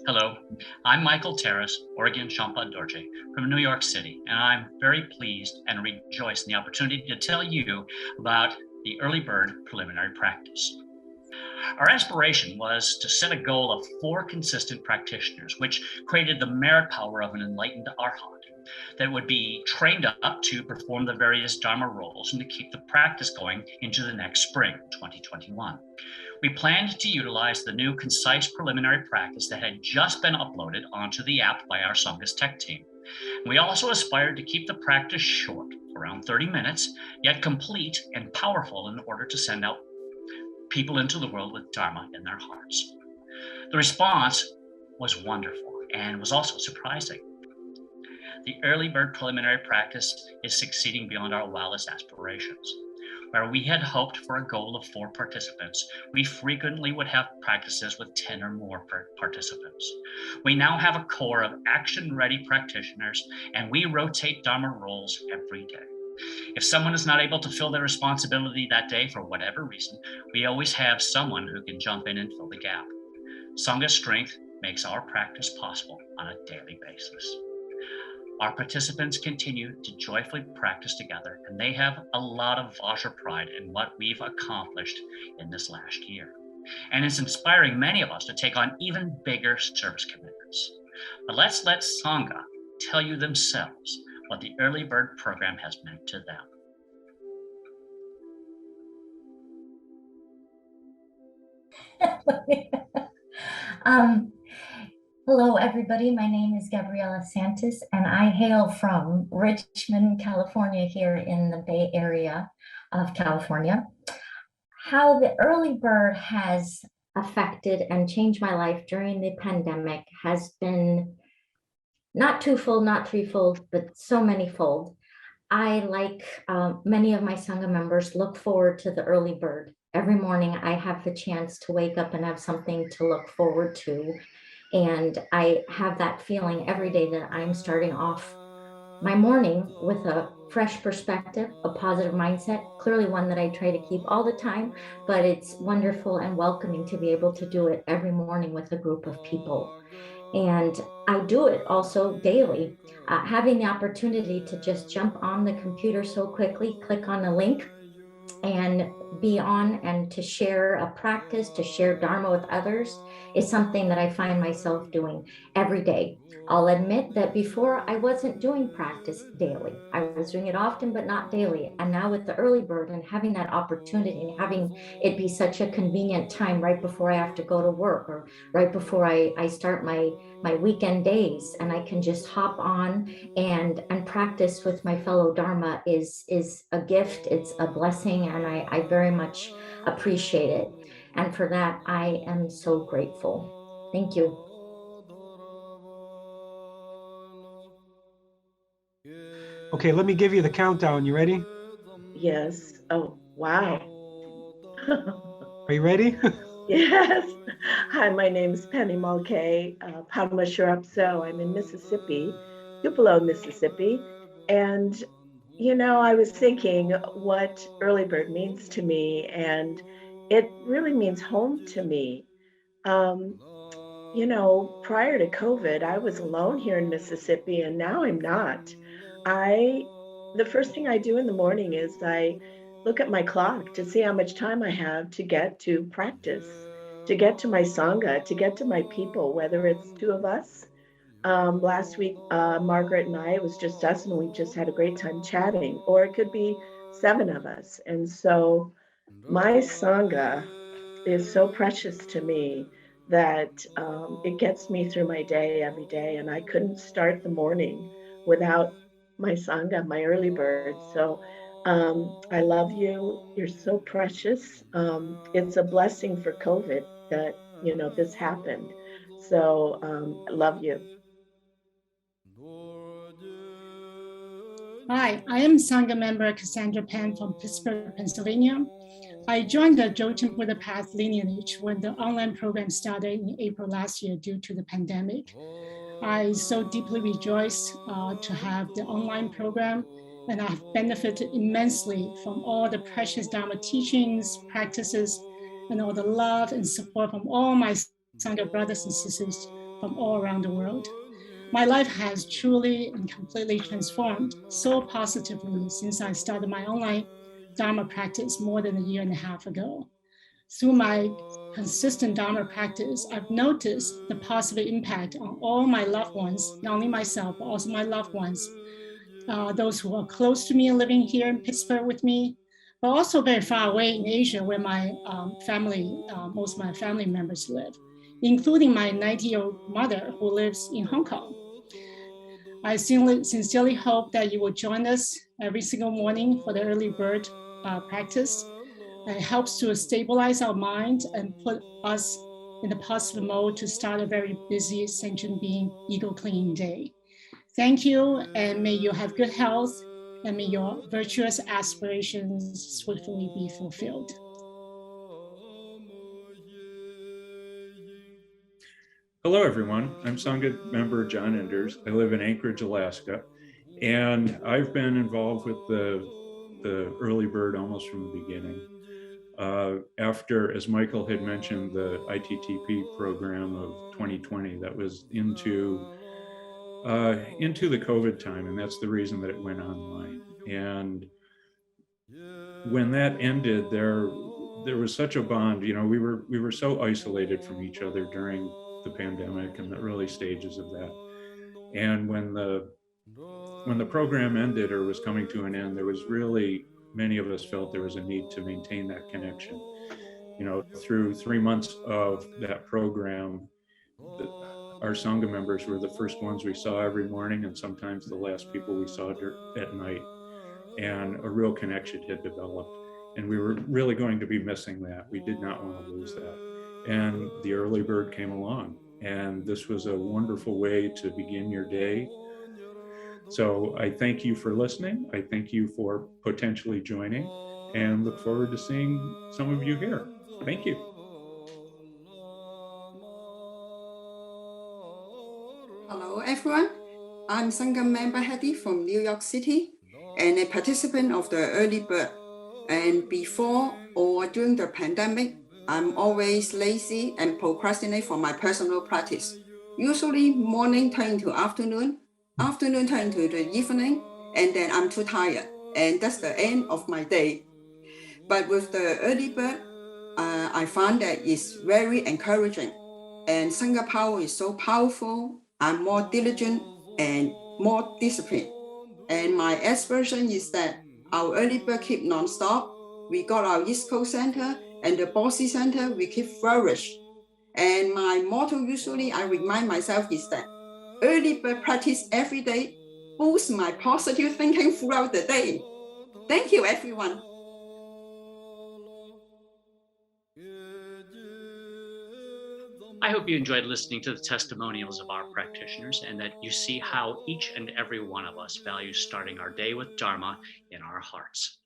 Hello, I'm Michael Terrace, Oregon Shampa Dorje from New York City, and I'm very pleased and rejoice in the opportunity to tell you about the Early Bird Preliminary Practice. Our aspiration was to set a goal of 4 consistent practitioners, which created the merit power of an enlightened arhat that would be trained up to perform the various Dharma roles and to keep the practice going into the next spring, 2021. We planned to utilize the new concise preliminary practice that had just been uploaded onto the app by our Sangha's tech team. We also aspired to keep the practice short, around 30 minutes, yet complete and powerful in order to send out people into the world with Dharma in their hearts. The response was wonderful and was also surprising. The Early Bird Preliminary Practice is succeeding beyond our wildest aspirations. Where we had hoped for a goal of 4 participants, we frequently would have practices with 10 or more participants. We now have a core of action-ready practitioners, and we rotate Dharma roles every day. If someone is not able to fill their responsibility that day for whatever reason, we always have someone who can jump in and fill the gap. Sangha's strength makes our practice possible on a daily basis. Our participants continue to joyfully practice together, and they have a lot of Vajra pride in what we've accomplished in this last year. And it's inspiring many of us to take on even bigger service commitments. But let's let Sangha tell you themselves what the Early Bird program has meant to them. Hello, everybody. My name is Gabriella Santos, and I hail from Richmond, California, here in the Bay Area of California. How the Early Bird has affected and changed my life during the pandemic has been not twofold, not threefold, but so manyfold. I, like many of my Sangha members, look forward to the Early Bird. Every morning I have the chance to wake up and have something to look forward to. And I have that feeling every day that I'm starting off my morning with a fresh perspective, a positive mindset, clearly one that I try to keep all the time, but it's wonderful and welcoming to be able to do it every morning with a group of people. And I do it also daily, having the opportunity to just jump on the computer so quickly, click on a link, and be on and to share a practice, to share Dharma with others is something that I find myself doing every day. I'll admit that before I wasn't doing practice daily. I was doing it often, but not daily. And now with the Early Bird and having that opportunity and having it be such a convenient time right before I have to go to work or right before I start my weekend days, and I can just hop on and practice with my fellow Dharma is a gift. It's a blessing, and I very much appreciate it. And for that, I am so grateful. Thank you. Okay, let me give you the countdown. You ready? Yes. Oh, wow. Are you ready? Yes. Hi, my name is Penny Mulcahy, Padma Sharapso. I'm in Mississippi, Tupelo, Mississippi. And, you know, I was thinking what Early Bird means to me, and it really means home to me. You know, prior to COVID, I was alone here in Mississippi, and now I'm not. The first thing I do in the morning is I look at my clock to see how much time I have to get to practice, to get to my Sangha, to get to my people, whether it's 2 of us. Last week, Margaret and I, it was just us, and we just had a great time chatting, or it could be 7 of us. And so my Sangha is so precious to me that it gets me through my day every day. And I couldn't start the morning without my Sangha, my Early Bird. So I love you. You're so precious. It's a blessing for COVID that, you know, this happened. So I love you. Hi, I am Sangha member Cassandra Penn from Pittsburgh, Pennsylvania. I joined the Dzogchen Buddhist Lineage when the online program started in April last year due to the pandemic. I so deeply rejoice to have the online program, and I've benefited immensely from all the precious Dharma teachings, practices, and all the love and support from all my Sangha brothers and sisters from all around the world. My life has truly and completely transformed so positively since I started my online Dharma practice more than a year and a half ago. Through my consistent Dharma practice, I've noticed the positive impact on all my loved ones, not only myself, but also my loved ones, those who are close to me and living here in Pittsburgh with me, but also very far away in Asia where my most of my family members live, including my 90-year-old mother who lives in Hong Kong. I sincerely hope that you will join us every single morning for the early bird practice. It helps to stabilize our mind and put us in the positive mode to start a very busy sentient being ego cleaning day. Thank you, and may you have good health, and may your virtuous aspirations swiftly be fulfilled. Hello, everyone. I'm Sangha member John Enders. I live in Anchorage, Alaska, and I've been involved with the early bird almost from the beginning. After, as Michael had mentioned, the ITTP program of 2020, that was into the COVID time, and that's the reason that it went online. And when that ended, there was such a bond. You know, we were so isolated from each other during the pandemic and the early stages of that. And when the program ended or was coming to an end, there was really, many of us felt there was a need to maintain that connection. You know, through 3 months of that program, our Sangha members were the first ones we saw every morning, and sometimes the last people we saw at night. And a real connection had developed. And we were really going to be missing that. We did not want to lose that. And the early bird came along. And this was a wonderful way to begin your day. So I thank you for listening. I thank you for potentially joining, and look forward to seeing some of you here. Thank you. Hello, everyone. I'm Sanam member Hadi from New York City and a participant of the early bird. And before or during the pandemic, I'm always lazy and procrastinate for my personal practice. Usually morning turn to afternoon turn to the evening, and then I'm too tired. And that's the end of my day. But with the early bird, I found that it's very encouraging. And Sangha power is so powerful. I'm more diligent and more disciplined. And my aspiration is that our early bird keep non-stop. We got our East Coast Center and the Boise Center, we keep flourish. And my motto usually I remind myself is that early bird practice every day boosts my positive thinking throughout the day. Thank you, everyone. I hope you enjoyed listening to the testimonials of our practitioners, and that you see how each and every one of us values starting our day with Dharma in our hearts.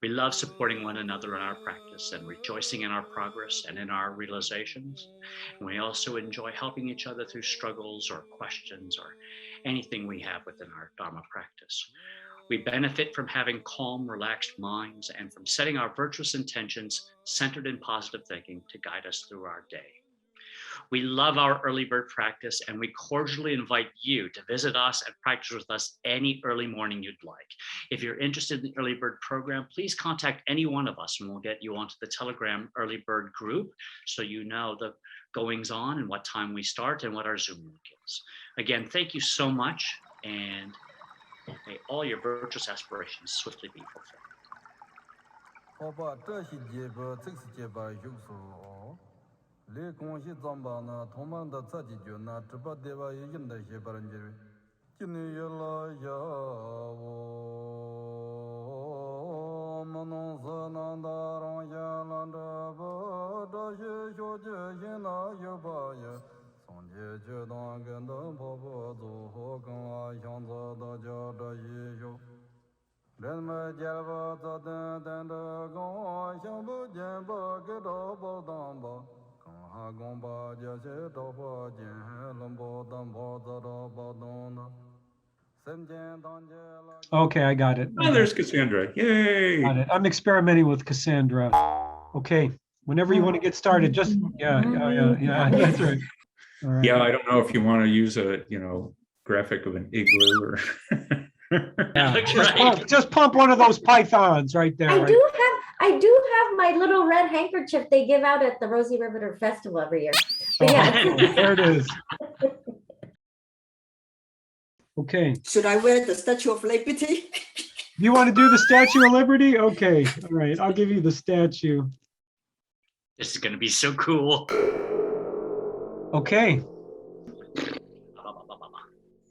We love supporting one another in our practice and rejoicing in our progress and in our realizations. And we also enjoy helping each other through struggles or questions or anything we have within our Dharma practice. We benefit from having calm, relaxed minds and from setting our virtuous intentions centered in positive thinking to guide us through our day. We love our early bird practice, and we cordially invite you to visit us and practice with us any early morning you'd like. If you're interested in the early bird program, please contact any one of us and we'll get you onto the Telegram early bird group so you know the goings on and what time we start and what our Zoom link is. Again, thank you so much, and may all your virtuous aspirations swiftly be fulfilled. Le Kongshi Zamba na Toman da Tsaji na Tripa Deva Yin da Sheparanjiri. Kini Yala Yawo Manon Sananda Rangya Landa Bada Shoja Yena Yobaya Sonje Chedan Ganda Papa Zoho Kan Shanza da Jada Yisho. Renma Jalva Zadan Danda Gon Shambu Jamba Geda Bodamba. Okay, I got it. Oh, there's Cassandra. Yay! Got it. I'm experimenting with Cassandra. Okay, whenever you want to get started, just, yeah, that's right. All right. Yeah, I don't know if you want to use a, graphic of an igloo or. Yeah, That's just, right. pump one of those pythons right there. I right? do have my little red handkerchief they give out at the Rosie Riveter Festival every year. But yeah. There it is. Okay. Should I wear the Statue of Liberty? You want to do the Statue of Liberty? Okay. All right. I'll give you the statue. This is going to be so cool. Okay.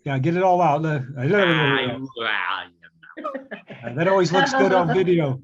Yeah, get it all out. That always looks good on video.